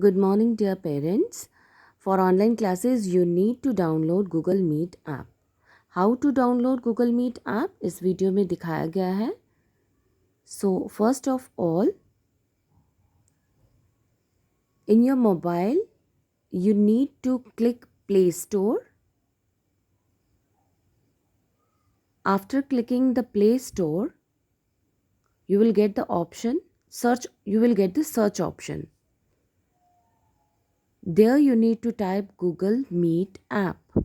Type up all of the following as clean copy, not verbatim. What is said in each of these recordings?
Good morning, dear parents. For online classes, you need to download Google Meet app. How to download Google Meet app इस video में दिखाया गया है. So first of all, in your mobile, you need to click Play Store. After clicking the Play Store, you will get the option search. You will get the search option. There you need to type Google Meet app.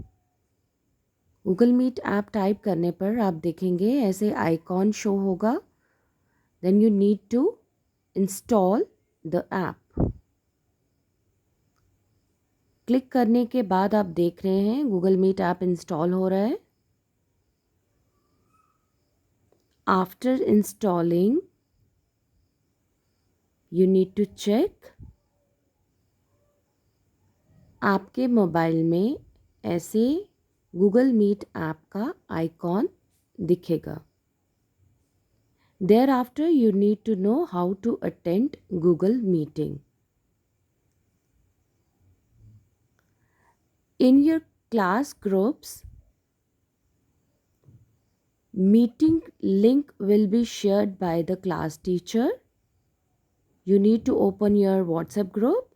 Google Meet app type करने पर आप देखेंगे ऐसे icon show होगा. Then you need to install the app. Click करने के बाद आप देख रहे हैं गूगल मीट ऐप इंस्टॉल हो रहा है. After installing you need to check. आपके मोबाइल में ऐसे गूगल मीट ऐप का आइकॉन दिखेगा. Thereafter, you need to know how to attend Google Meeting. In your class groups, meeting link will be shared by the class teacher. You need to open your WhatsApp group.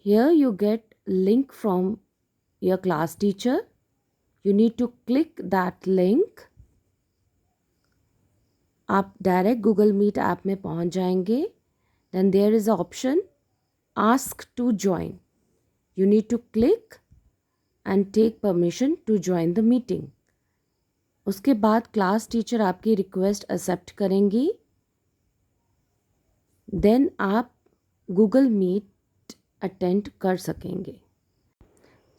Here you get link from your class teacher. You need to click that link. आप direct Google Meet app में पहुंच जाएंगे. Then there is an option ask to join. You need to click and take permission to join the meeting. उसके बाद class teacher आपकी request accept करेंगी. Then आप Google Meet attend कर सकेंगे.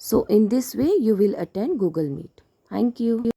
So in this way you will attend Google Meet. Thank you.